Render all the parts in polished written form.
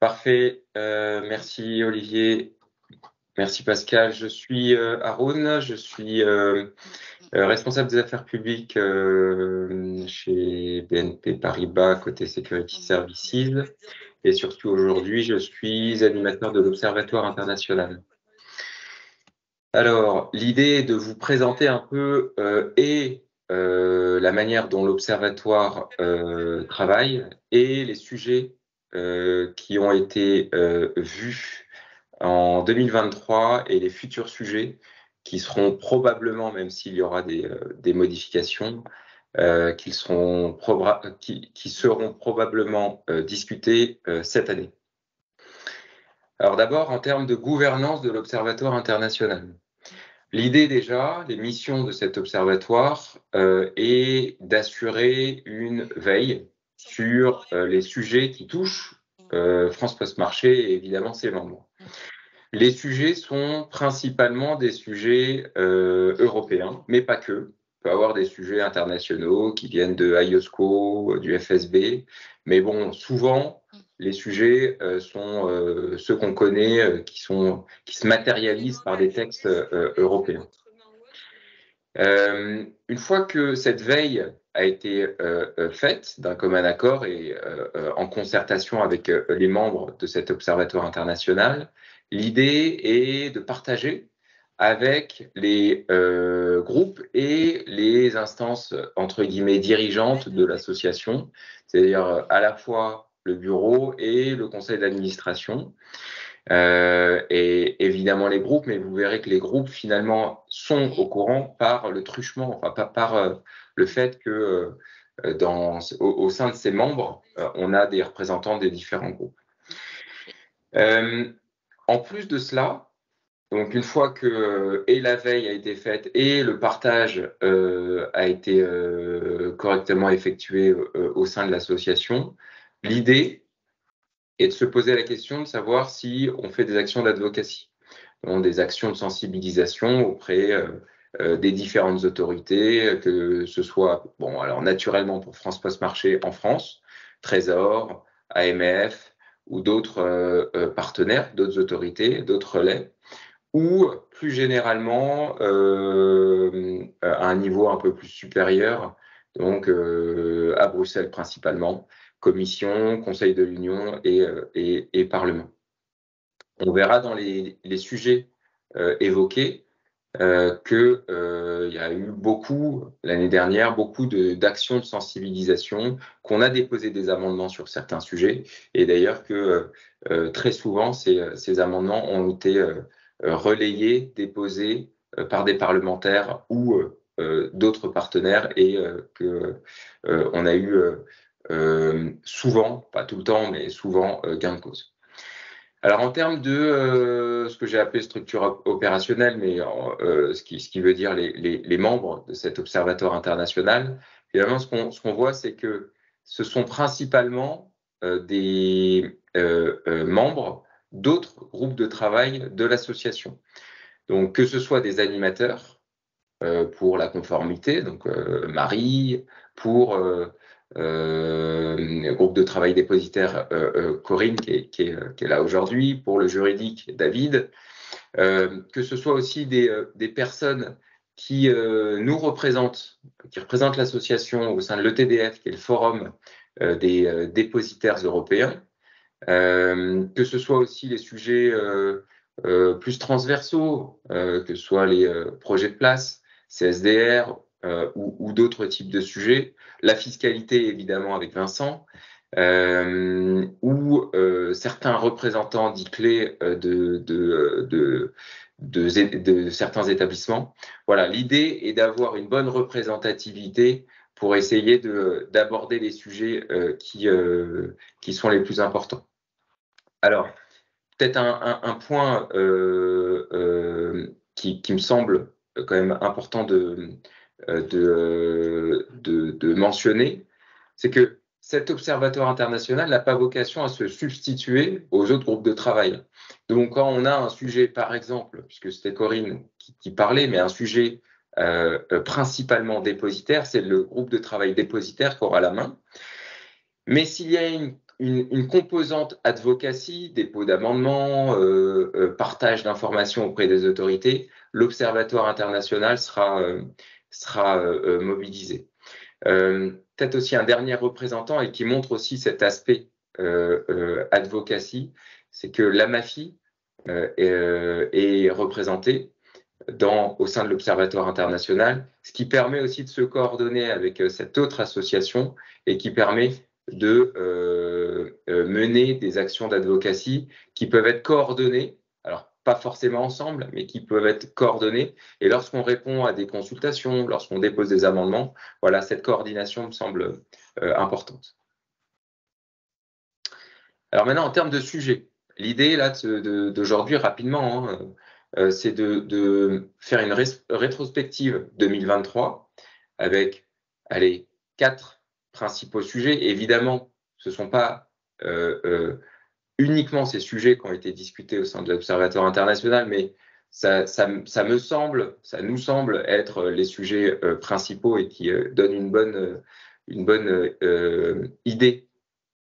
Parfait. Merci Olivier. Merci Pascal. Je suis Haroun. Je suis responsable des affaires publiques chez BNP Paribas côté Security Services. Et surtout aujourd'hui, je suis animateur de l'Observatoire international. Alors, l'idée est de vous présenter un peu la manière dont l'Observatoire travaille et les sujets qui ont été vus en 2023 et les futurs sujets qui seront probablement, même s'il y aura des modifications, qui seront probablement discutés cette année. Alors d'abord, en termes de gouvernance de l'Observatoire international. L'idée déjà, les missions de cet observatoire est d'assurer une veille sur les sujets qui touchent France Post Marché et évidemment ses membres. Les sujets sont principalement des sujets européens, mais pas que. Il peut y avoir des sujets internationaux qui viennent de IOSCO, du FSB, mais bon, souvent, les sujets sont ceux qu'on connaît, qui se matérialisent par des textes européens. Une fois que cette veille a été faite d'un commun accord et en concertation avec les membres de cet observatoire international, l'idée est de partager avec les groupes et les instances, entre guillemets, dirigeantes de l'association, c'est-à-dire à la fois le bureau et le conseil d'administration, et évidemment les groupes, mais vous verrez que les groupes finalement sont au courant par le truchement, enfin par le fait que au sein de ces membres, on a des représentants des différents groupes. En plus de cela, donc une fois que et la veille a été faite et le partage a été correctement effectué au sein de l'association, l'idée est de se poser la question de savoir si on fait des actions d'advocacy, donc des actions de sensibilisation auprès des différentes autorités, que ce soit, bon, alors naturellement pour France Post Marché en France, Trésor, AMF ou d'autres partenaires, d'autres autorités, d'autres relais, ou plus généralement à un niveau un peu plus supérieur, donc à Bruxelles principalement, Commission, Conseil de l'Union et Parlement. On verra dans les sujets évoqués qu'il y a eu l'année dernière, beaucoup d'actions de sensibilisation, qu'on a déposé des amendements sur certains sujets, et d'ailleurs que très souvent, ces amendements ont été relayés, déposés par des parlementaires ou d'autres partenaires, et qu'on a eu souvent, pas tout le temps, mais souvent gain de cause. Alors en termes de ce que j'ai appelé structure opérationnelle, mais ce qui veut dire les membres de cet observatoire international, finalement ce qu'on voit, c'est que ce sont principalement des membres d'autres groupes de travail de l'association. Donc que ce soit des animateurs pour la conformité, donc Marie, pour groupe de travail dépositaire Corinne qui est là aujourd'hui, pour le juridique David, que ce soit aussi des personnes qui nous représentent, qui représentent l'association au sein de l'ETDF, qui est le forum des dépositaires européens, que ce soit aussi les sujets plus transversaux, que ce soit les projets de place, CSDR ou d'autres types de sujets, la fiscalité évidemment avec Vincent, ou certains représentants dits clés de certains établissements. Voilà, l'idée est d'avoir une bonne représentativité pour essayer d'aborder les sujets qui sont les plus importants. Alors, peut-être un point qui me semble quand même important de mentionner, c'est que cet observatoire international n'a pas vocation à se substituer aux autres groupes de travail. Donc, quand on a un sujet, par exemple, puisque c'était Corinne qui parlait, mais un sujet principalement dépositaire, c'est le groupe de travail dépositaire qui aura la main. Mais s'il y a une composante advocacy, dépôt d'amendements, partage d'informations auprès des autorités, l'Observatoire international sera mobilisé. Peut-être aussi un dernier représentant et qui montre aussi cet aspect advocacy, c'est que la MAFI est représentée au sein de l'Observatoire international, ce qui permet aussi de se coordonner avec cette autre association et qui permet de mener des actions d'advocacy qui peuvent être coordonnées, alors pas forcément ensemble, mais qui peuvent être coordonnées. Et lorsqu'on répond à des consultations, lorsqu'on dépose des amendements, voilà, cette coordination me semble importante. Alors maintenant, en termes de sujet, l'idée là d'aujourd'hui, rapidement, c'est de faire une rétrospective 2023 avec, allez, 4 principaux sujets. Évidemment, ce ne sont pas uniquement ces sujets qui ont été discutés au sein de l'Observatoire international, mais ça nous semble être les sujets principaux et qui donnent une bonne idée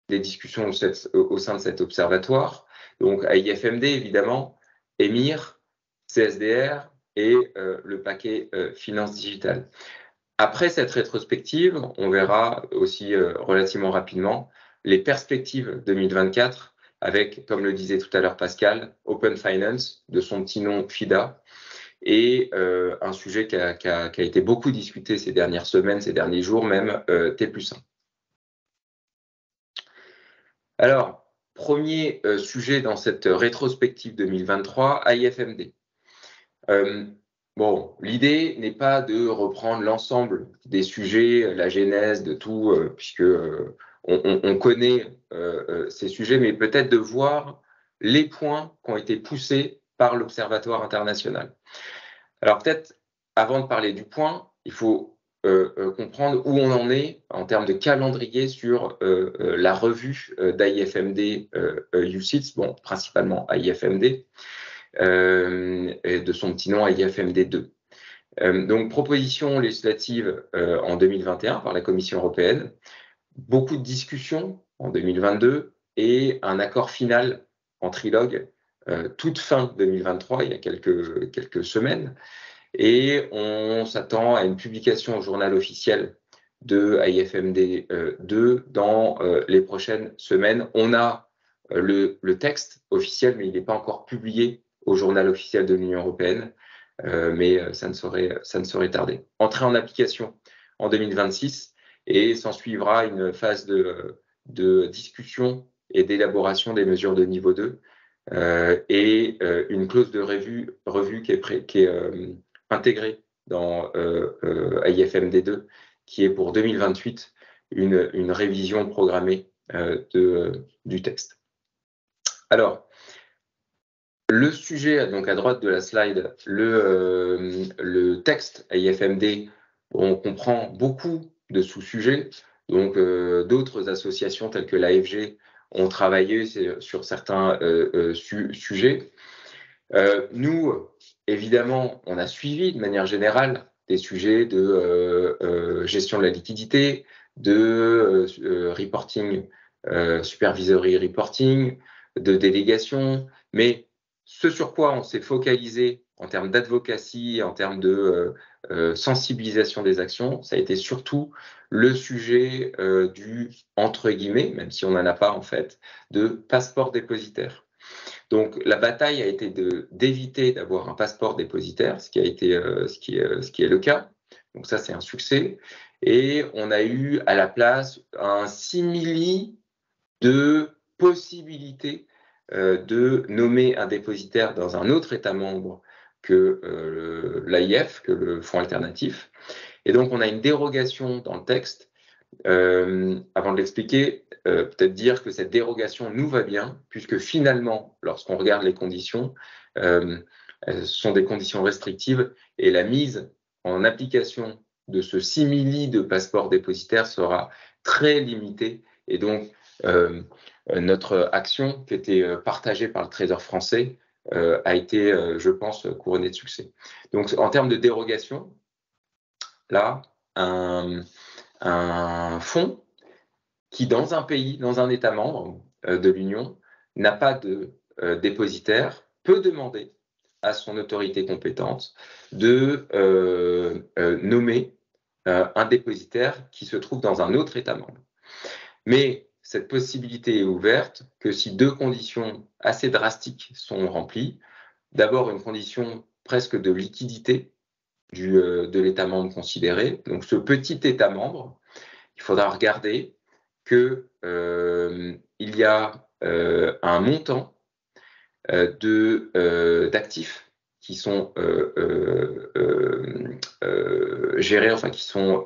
des discussions au sein de cet observatoire. Donc AIFMD, évidemment, EMIR, CSDR et le paquet finance digitale. Après cette rétrospective, on verra aussi relativement rapidement les perspectives 2024 avec, comme le disait tout à l'heure Pascal, Open Finance, de son petit nom FIDA, et un sujet qui a été beaucoup discuté ces dernières semaines, ces derniers jours même, T+1. Alors, premier sujet dans cette rétrospective 2023, AIFMD. Bon, l'idée n'est pas de reprendre l'ensemble des sujets, la genèse de tout, puisque on connaît ces sujets, mais peut-être de voir les points qui ont été poussés par l'Observatoire international. Alors peut-être, avant de parler du point, il faut comprendre où on en est en termes de calendrier sur la revue d'AIFMD UCITS, bon, principalement AIFMD, et de son petit nom AIFMD2. Donc, proposition législative en 2021 par la Commission européenne, beaucoup de discussions en 2022 et un accord final en trilogue toute fin 2023, il y a quelques semaines. Et on s'attend à une publication au journal officiel de AIFMD 2 dans les prochaines semaines. On a le texte officiel, mais il n'est pas encore publié au journal officiel de l'Union européenne, mais ça ne saurait tarder. Entrée en application en 2026 et s'en suivra une phase de discussion et d'élaboration des mesures de niveau 2 et une clause de revue qui est intégrée dans AIFMD2, qui est pour 2028 une révision programmée du texte. Alors, le sujet, donc à droite de la slide, le texte AIFMD, on comprend beaucoup de sous-sujets. Donc, d'autres associations telles que l'AFG ont travaillé sur certains sujets. Nous, évidemment, on a suivi de manière générale des sujets de gestion de la liquidité, de reporting, supervisory reporting, de délégation, mais ce sur quoi on s'est focalisé en termes d'advocacy, en termes de sensibilisation des actions, ça a été surtout le sujet du, entre guillemets, même si on n'en a pas en fait, de passeport dépositaire. Donc la bataille a été d'éviter d'avoir un passeport dépositaire, ce qui est le cas. Donc ça, c'est un succès. Et on a eu à la place un simili de possibilité de nommer un dépositaire dans un autre État membre que l'AIF, que le fonds alternatif. Et donc, on a une dérogation dans le texte. Avant de l'expliquer, peut-être dire que cette dérogation nous va bien, puisque finalement, lorsqu'on regarde les conditions, elles sont des conditions restrictives et la mise en application de ce simili de passeport dépositaire sera très limitée. Et donc, notre action, qui était partagée par le Trésor français, a été, je pense, couronnée de succès. Donc, en termes de dérogation, là, un fonds qui, dans un pays, dans un État membre de l'Union, n'a pas de dépositaire, peut demander à son autorité compétente de nommer un dépositaire qui se trouve dans un autre État membre. Mais cette possibilité est ouverte que si deux conditions assez drastiques sont remplies. D'abord, une condition presque de liquidité de l'État membre considéré. Donc, ce petit État membre, il faudra regarder qu'il y a un montant d'actifs qui sont gérés, enfin qui sont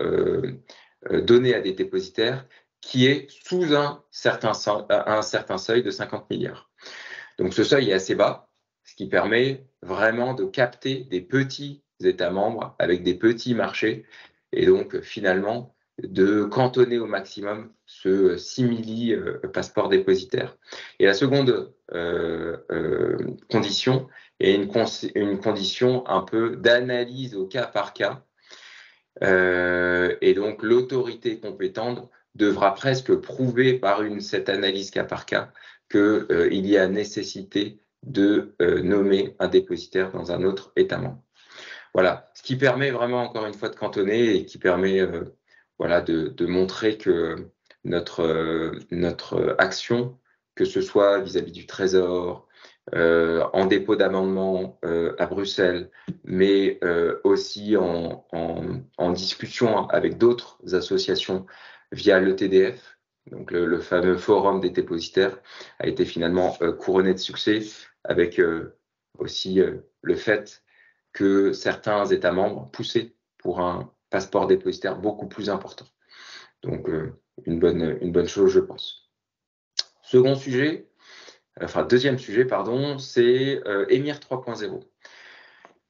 donnés à des dépositaires, qui est sous un certain seuil de 50 milliards. Donc ce seuil est assez bas, ce qui permet vraiment de capter des petits États membres avec des petits marchés et donc finalement de cantonner au maximum ce simili passeport dépositaire. Et la seconde condition est une condition un peu d'analyse au cas par cas. Et donc l'autorité compétente devra presque prouver par cette analyse cas par cas qu'il y a nécessité de nommer un dépositaire dans un autre État membre. Voilà, ce qui permet vraiment encore une fois de cantonner et qui permet voilà, de montrer que notre action, que ce soit vis-à-vis du Trésor, en dépôt d'amendement à Bruxelles, mais aussi en discussion avec d'autres associations via l'ETDF, donc le fameux forum des dépositaires, a été finalement couronné de succès avec aussi le fait que certains États membres poussaient pour un passeport dépositaire beaucoup plus important. Donc, une bonne chose, je pense. Deuxième sujet, c'est EMIR 3.0.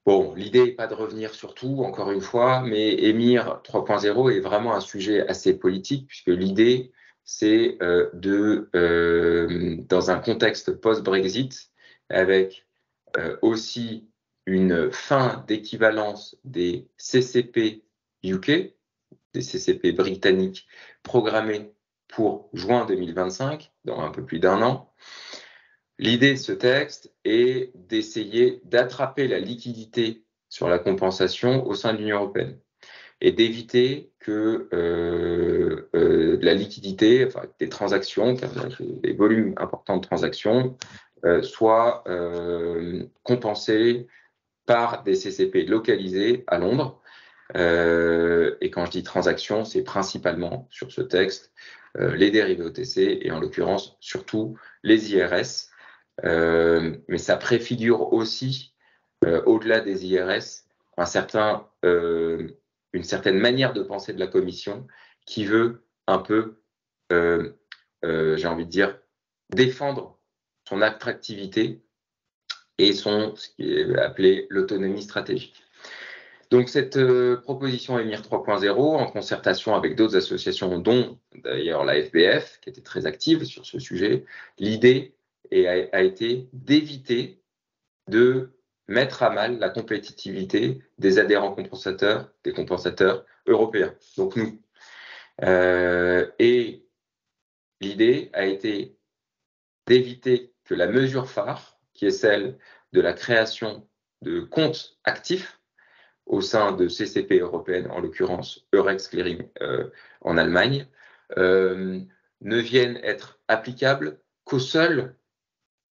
Bon, l'idée n'est pas de revenir sur tout, encore une fois, mais EMIR 3.0 est vraiment un sujet assez politique, puisque l'idée, c'est dans un contexte post-Brexit, avec aussi une fin d'équivalence des CCP UK, des CCP britanniques programmés pour juin 2025, dans un peu plus d'un an. L'idée de ce texte est d'essayer d'attraper la liquidité sur la compensation au sein de l'Union européenne et d'éviter que la liquidité, enfin des transactions, des volumes importants de transactions, soient compensés par des CCP localisés à Londres. Et quand je dis transactions, c'est principalement sur ce texte les dérivés OTC et en l'occurrence surtout les IRS. Mais ça préfigure aussi, au-delà des IRS, une certaine manière de penser de la Commission qui veut un peu, j'ai envie de dire, défendre son attractivité et ce qui est appelé l'autonomie stratégique. Donc cette proposition EMIR 3.0, en concertation avec d'autres associations, dont d'ailleurs la FBF, qui était très active sur ce sujet, l'idée a été d'éviter de mettre à mal la compétitivité des adhérents compensateurs, des compensateurs européens, donc nous. Et l'idée a été d'éviter que la mesure phare, qui est celle de la création de comptes actifs au sein de CCP européennes, en l'occurrence Eurex Clearing en Allemagne, ne viennent être applicables qu'aux seuls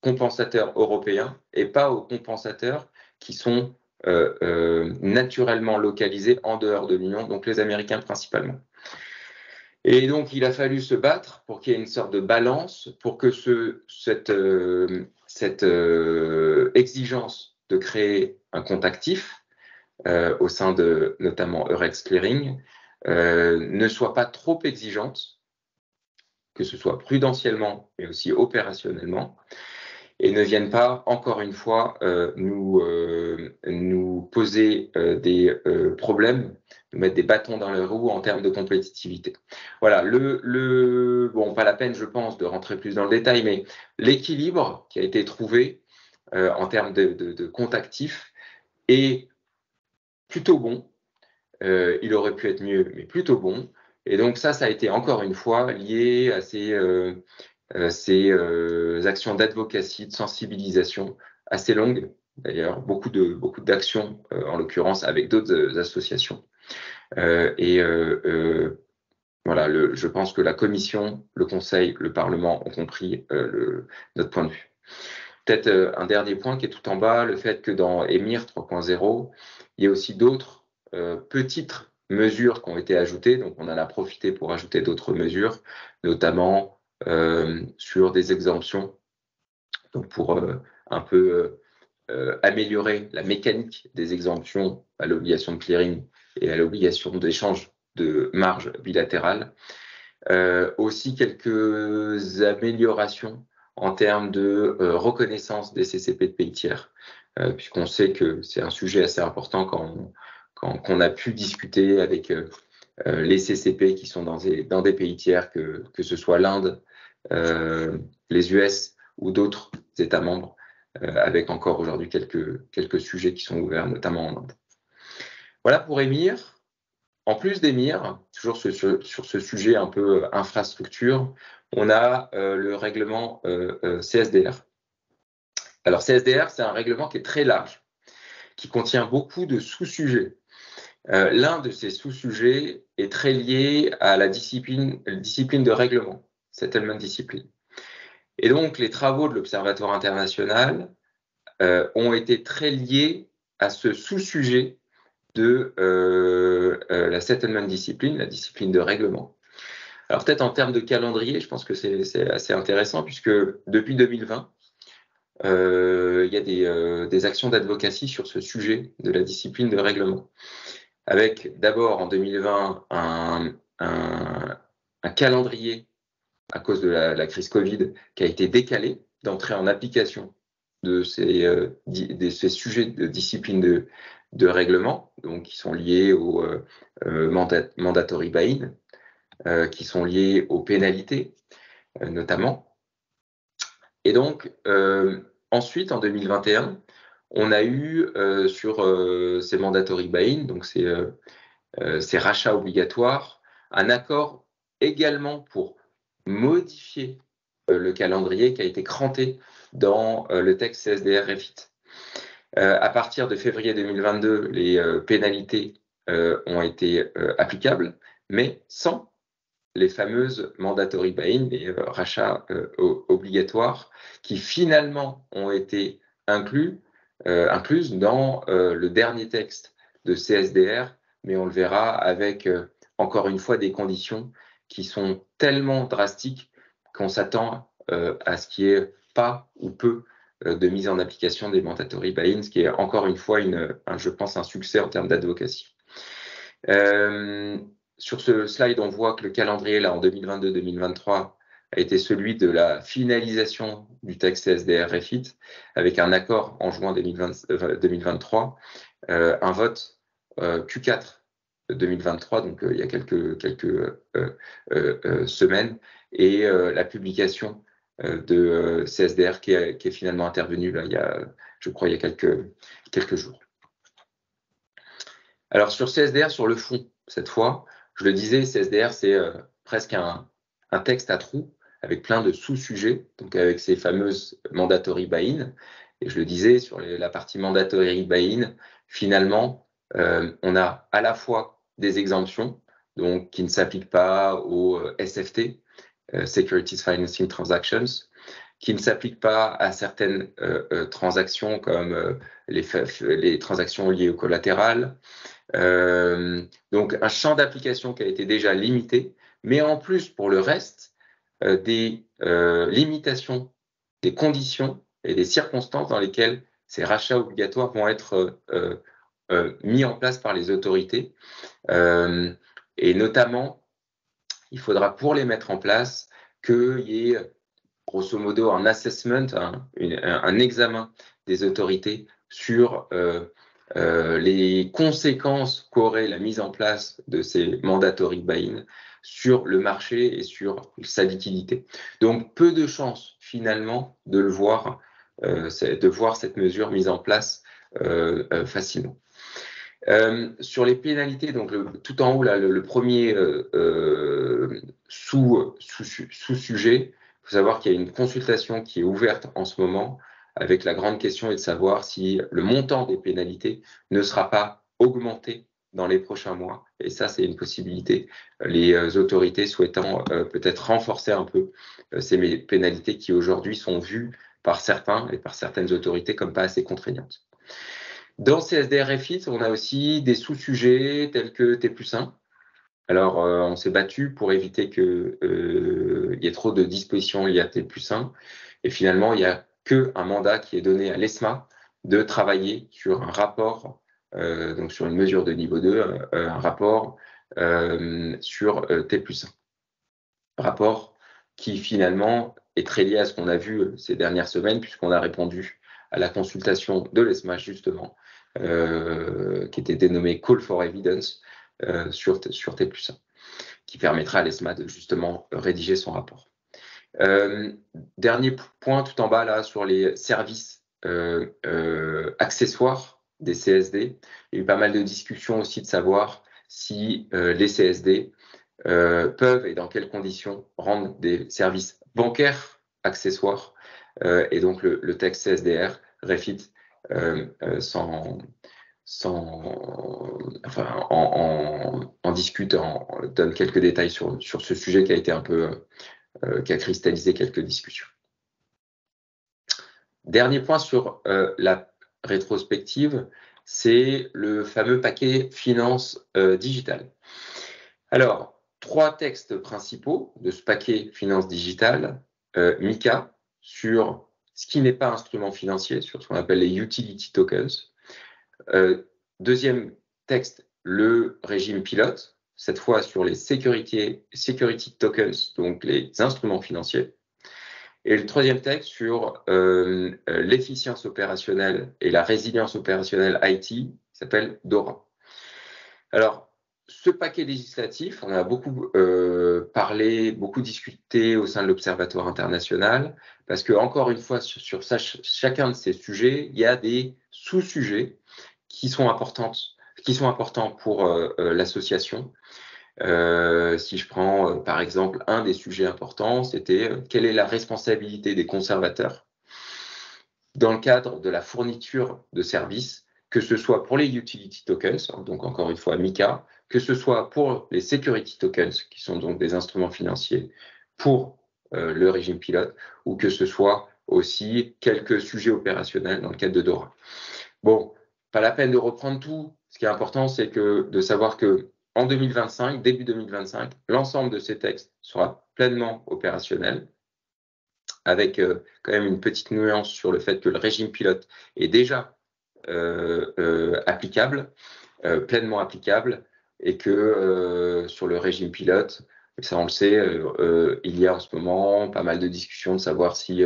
compensateurs européens et pas aux compensateurs qui sont naturellement localisés en dehors de l'Union, donc les Américains principalement. Et donc, il a fallu se battre pour qu'il y ait une sorte de balance, pour que cette exigence de créer un compte actif au sein de notamment Eurex Clearing ne soit pas trop exigeante, que ce soit prudentiellement mais aussi opérationnellement, et ne viennent pas, encore une fois, nous poser des problèmes, nous mettre des bâtons dans les roues en termes de compétitivité. Voilà, bon, pas la peine, je pense, de rentrer plus dans le détail, mais l'équilibre qui a été trouvé en termes de compte actif est plutôt bon. Il aurait pu être mieux, mais plutôt bon. Et donc ça a été encore une fois lié à ces actions d'advocacy, de sensibilisation assez longues, d'ailleurs, beaucoup d'actions, en l'occurrence avec d'autres associations. Voilà, je pense que la Commission, le Conseil, le Parlement ont compris notre point de vue. Peut-être un dernier point qui est tout en bas, le fait que dans EMIR 3.0, il y a aussi d'autres petites mesures qui ont été ajoutées. Donc, on en a profité pour ajouter d'autres mesures, notamment sur des exemptions, donc pour un peu améliorer la mécanique des exemptions à l'obligation de clearing et à l'obligation d'échange de marge bilatérale. Aussi quelques améliorations en termes de reconnaissance des CCP de pays tiers, puisqu'on sait que c'est un sujet assez important quand on a pu discuter avec les CCP qui sont dans des pays tiers, que ce soit l'Inde, les US ou d'autres États membres, avec encore aujourd'hui quelques sujets qui sont ouverts, notamment en Inde. Voilà pour EMIR. En plus d'EMIR, toujours sur ce sujet un peu infrastructure, on a le règlement CSDR. Alors CSDR, c'est un règlement qui est très large, qui contient beaucoup de sous-sujets. L'un de ces sous-sujets est très lié à la discipline de règlement, settlement discipline. Et donc, les travaux de l'Observatoire international ont été très liés à ce sous-sujet de la settlement discipline, la discipline de règlement. Alors peut-être en termes de calendrier, je pense que c'est assez intéressant, puisque depuis 2020, il y a des actions d'advocacy sur ce sujet de la discipline de règlement, avec d'abord en 2020 un calendrier à cause de la crise Covid qui a été décalé d'entrée en application de ces sujets de discipline de règlement, donc qui sont liés au mandatory buy-in, qui sont liés aux pénalités notamment. Et donc ensuite en 2021, on a eu sur ces mandatory buy-in, donc ces rachats obligatoires, un accord également pour modifier le calendrier qui a été cranté dans le texte CSDR REFIT. À partir de février 2022, les pénalités ont été applicables, mais sans les fameuses mandatory buy-in, les rachats obligatoires, qui finalement ont été incluses dans le dernier texte de CSDR, mais on le verra avec, encore une fois, des conditions qui sont tellement drastiques qu'on s'attend à ce qu'il n'y ait pas ou peu de mise en application des mandatory buy-in, ce qui est encore une fois, je pense, un succès en termes d'advocacy. Sur ce slide, on voit que le calendrier là en 2022-2023 a été celui de la finalisation du texte CSDR REFIT, avec un accord en juin 2023, un vote Q4 2023, donc il y a quelques semaines, et la publication de CSDR qui est finalement intervenue là, je crois, il y a quelques jours. Alors sur CSDR, sur le fond, cette fois, je le disais, CSDR, c'est presque un texte à trous avec plein de sous-sujets, donc avec ces fameuses mandatory buy-in. Et je le disais, sur la partie mandatory buy-in, finalement, on a à la fois des exemptions, donc qui ne s'appliquent pas aux SFT, Securities Financing Transactions, qui ne s'appliquent pas à certaines transactions comme les transactions liées au collatéral. Donc un champ d'application qui a été déjà limité, mais en plus pour le reste, des limitations, des conditions et des circonstances dans lesquelles ces rachats obligatoires vont être mis en place par les autorités. Et notamment, il faudra pour les mettre en place qu'il y ait grosso modo un assessment, un examen des autorités sur les conséquences qu'aurait la mise en place de ces mandatory buy-in sur le marché et sur sa liquidité. Donc peu de chances finalement de voir cette mesure mise en place facilement. Sur les pénalités, donc tout en haut, là, le premier sous-sujet, il faut savoir qu'il y a une consultation qui est ouverte en ce moment, avec la grande question est de savoir si le montant des pénalités ne sera pas augmenté dans les prochains mois. Et ça, c'est une possibilité. Les autorités souhaitant peut-être renforcer un peu ces pénalités qui aujourd'hui sont vues par certains et par certaines autorités comme pas assez contraignantes. Dans CSDR Refit, on a aussi des sous-sujets tels que T+1. Alors, on s'est battu pour éviter qu'il y ait trop de dispositions liées à T+1. Et finalement, il n'y a qu'un mandat qui est donné à l'ESMA de travailler sur un rapport, donc sur une mesure de niveau 2, un rapport sur T+1. Rapport qui finalement est très lié à ce qu'on a vu ces dernières semaines, puisqu'on a répondu à la consultation de l'ESMA, justement, qui était dénommée Call for Evidence sur T+1, qui permettra à l'ESMA de justement rédiger son rapport. Dernier point tout en bas, là, sur les services accessoires des CSD. Il y a eu pas mal de discussions aussi de savoir si les CSD peuvent et dans quelles conditions rendre des services bancaires accessoires. Et donc, le texte CSDR, Refit, en discute, donne quelques détails sur ce sujet qui a été un peu, qui a cristallisé quelques discussions. Dernier point sur la rétrospective, c'est le fameux paquet finance digitale. Alors, 3 textes principaux de ce paquet finance digitale, MiCA sur ce qui n'est pas instrument financier, sur ce qu'on appelle les utility tokens. Deuxième texte, le régime pilote, cette fois sur les security tokens, donc les instruments financiers. Et le troisième texte sur l'efficience opérationnelle et la résilience opérationnelle IT, qui s'appelle DORA. Alors, ce paquet législatif, on a beaucoup parlé, beaucoup discuté au sein de l'Observatoire international, parce que, encore une fois, sur chacun de ces sujets, il y a des sous-sujets qui sont importants pour l'association. Si je prends, par exemple, un des sujets importants, c'était quelle est la responsabilité des conservateurs dans le cadre de la fourniture de services, que ce soit pour les utility tokens, donc encore une fois MiCA, que ce soit pour les security tokens, qui sont donc des instruments financiers pour le régime pilote, ou que ce soit aussi quelques sujets opérationnels dans le cadre de DORA. Bon, pas la peine de reprendre tout. Ce qui est important, c'est de savoir que en 2025, début 2025, l'ensemble de ces textes sera pleinement opérationnel, avec quand même une petite nuance sur le fait que le régime pilote est déjà applicable, pleinement applicable, et que sur le régime pilote, ça on le sait, il y a en ce moment pas mal de discussions de savoir si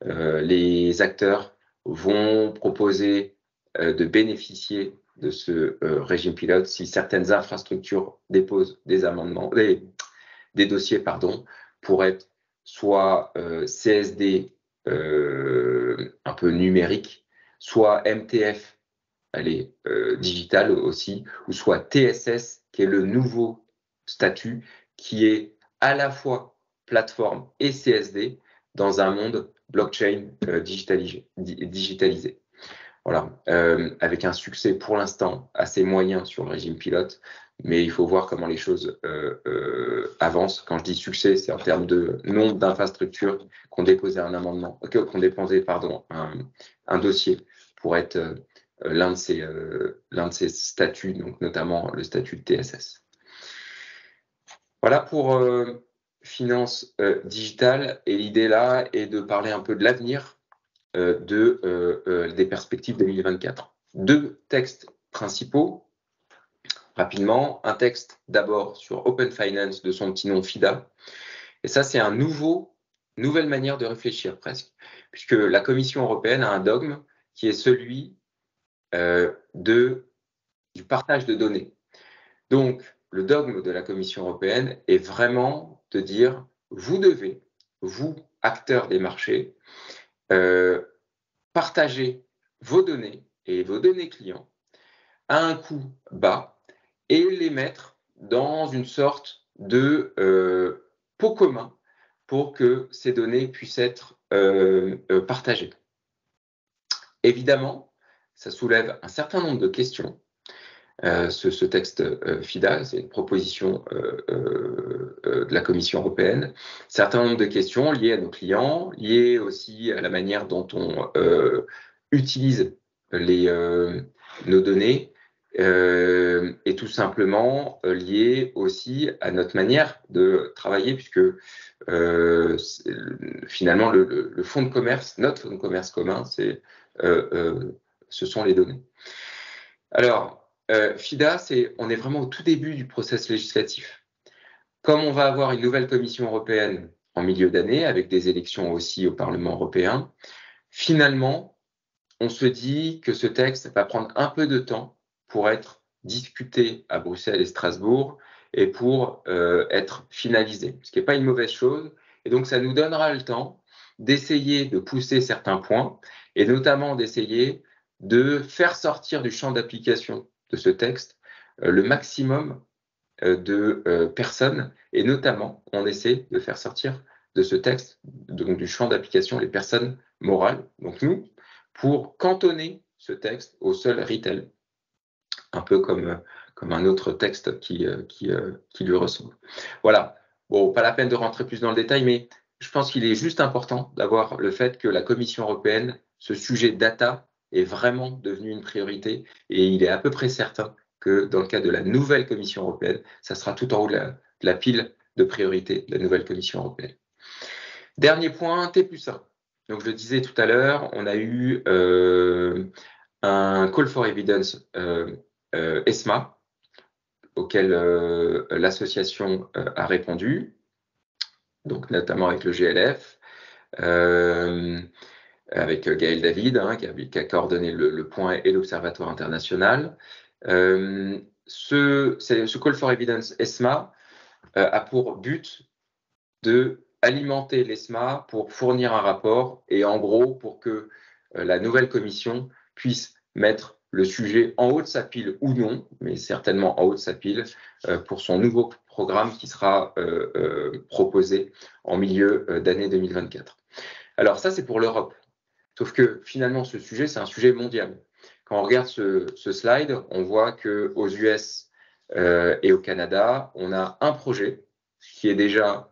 les acteurs vont proposer de bénéficier de ce régime pilote si certaines infrastructures déposent des amendements, des dossiers pour être soit CSD un peu numérique, soit MTF, elle est digitale aussi, ou soit TSS, qui est le nouveau statut, qui est à la fois plateforme et CSD dans un monde blockchain digitalisé. Voilà, avec un succès pour l'instant assez moyen sur le régime pilote, mais il faut voir comment les choses avancent. Quand je dis succès, c'est en termes de nombre d'infrastructures qui ont déposé un amendement, un dossier pour être l'un de ces statuts, donc notamment le statut de TSS. Voilà pour finance digitale, et l'idée là est de parler un peu de l'avenir des perspectives 2024. 2 textes principaux, rapidement. Un texte d'abord sur Open Finance de son petit nom FIDA. Et ça, c'est nouvelle manière de réfléchir presque, puisque la Commission européenne a un dogme qui est celui du partage de données. Donc, le dogme de la Commission européenne est vraiment de dire, vous devez, vous, acteurs des marchés, partager vos données et vos données clients à un coût bas et les mettre dans une sorte de pot commun pour que ces données puissent être partagées. Évidemment, ça soulève un certain nombre de questions. Ce texte FIDA, c'est une proposition de la Commission européenne. Certain nombre de questions liées à nos clients, liées aussi à la manière dont on utilise nos données, et tout simplement liées aussi à notre manière de travailler, puisque finalement le fonds de commerce, notre fonds de commerce commun, ce sont les données. Alors, FIDA, on est vraiment au tout début du processus législatif. Comme on va avoir une nouvelle Commission européenne en milieu d'année, avec des élections aussi au Parlement européen, finalement, on se dit que ce texte va prendre un peu de temps pour être discuté à Bruxelles et Strasbourg et pour être finalisé, ce qui n'est pas une mauvaise chose. Et donc, ça nous donnera le temps d'essayer de pousser certains points et notamment d'essayer de faire sortir du champ d'application de ce texte le maximum de personnes, et notamment on essaie de faire sortir de ce texte, donc du champ d'application, les personnes morales, donc nous, pour cantonner ce texte au seul retail, un peu comme un autre texte qui lui ressemble. Voilà, bon, pas la peine de rentrer plus dans le détail, mais je pense qu'il est juste important d'avoir le fait que la Commission européenne, ce sujet data est vraiment devenu une priorité, et il est à peu près certain que dans le cas de la nouvelle Commission européenne, ça sera tout en haut de la pile de priorité de la nouvelle Commission européenne. Dernier point, T+1. Donc je le disais tout à l'heure, on a eu un Call for Evidence ESMA, auquel l'association a répondu, donc notamment avec le GLF, avec Gaël David, qui a coordonné le point et l'Observatoire international. Ce Call for Evidence ESMA a pour but de alimenter l'ESMA pour fournir un rapport et en gros pour que la nouvelle commission puisse mettre le sujet en haut de sa pile ou non, mais certainement en haut de sa pile pour son nouveau programme qui sera proposé en milieu d'année 2024. Alors ça, c'est pour l'Europe. Sauf que finalement, ce sujet, c'est un sujet mondial. Quand on regarde ce slide, on voit qu'aux US et au Canada, on a un projet qui est déjà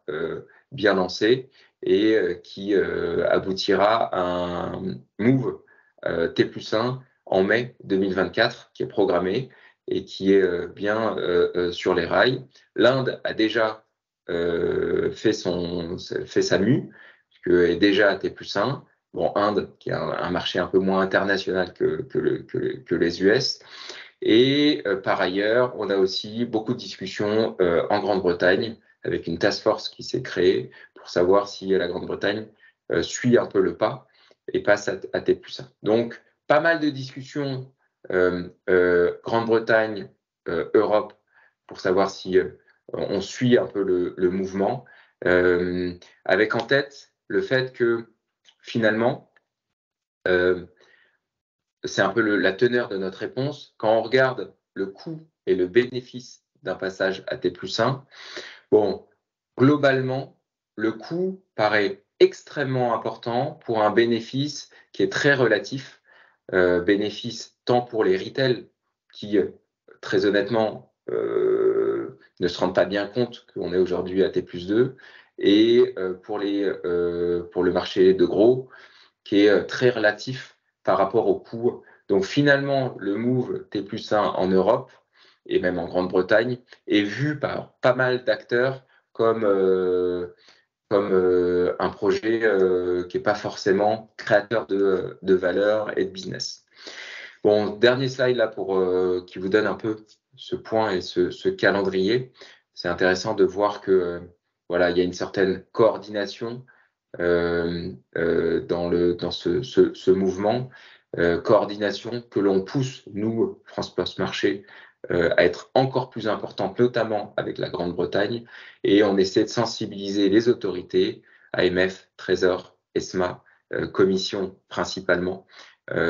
bien lancé et qui aboutira à un move T+1 en mai 2024 qui est programmé et qui est bien sur les rails. L'Inde a déjà fait sa mue, puisqu'elle est déjà à T+1. Bon, Inde, qui a un marché un peu moins international que les US. Et par ailleurs, on a aussi beaucoup de discussions en Grande-Bretagne avec une task force qui s'est créée pour savoir si la Grande-Bretagne suit un peu le pas et passe à T+1. Donc, pas mal de discussions Grande-Bretagne, Europe, pour savoir si on suit un peu le mouvement, avec en tête le fait que finalement, c'est un peu la teneur de notre réponse. Quand on regarde le coût et le bénéfice d'un passage à T+1, bon, globalement, le coût paraît extrêmement important pour un bénéfice qui est très relatif. Bénéfice tant pour les retail qui, très honnêtement, ne se rendent pas bien compte qu'on est aujourd'hui à T+2, et pour le marché de gros, qui est très relatif par rapport au coût. Donc finalement, le move T+1 en Europe et même en Grande-Bretagne est vu par pas mal d'acteurs comme un projet qui n'est pas forcément créateur de valeur et de business. Bon, dernier slide là qui vous donne un peu ce point et ce calendrier. C'est intéressant de voir que voilà, il y a une certaine coordination dans ce mouvement, coordination que l'on pousse, nous, France Post-Marché, à être encore plus importante, notamment avec la Grande-Bretagne, et on essaie de sensibiliser les autorités, AMF, Trésor, ESMA, Commission principalement,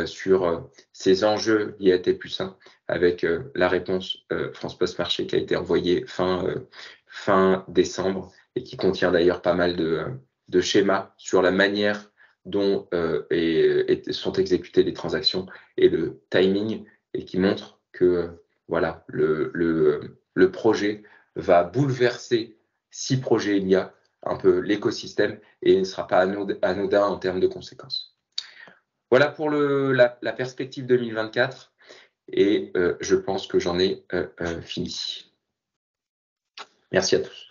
sur ces enjeux liés à T+1 avec la réponse France Post Marché qui a été envoyée fin décembre et qui contient d'ailleurs pas mal de schémas sur la manière dont sont exécutées les transactions et le timing, et qui montre que voilà, le projet va bouleverser, si projet il y a, un peu l'écosystème, et ne sera pas anodin en termes de conséquences. Voilà pour la perspective 2024, et je pense que j'en ai fini. Merci à tous.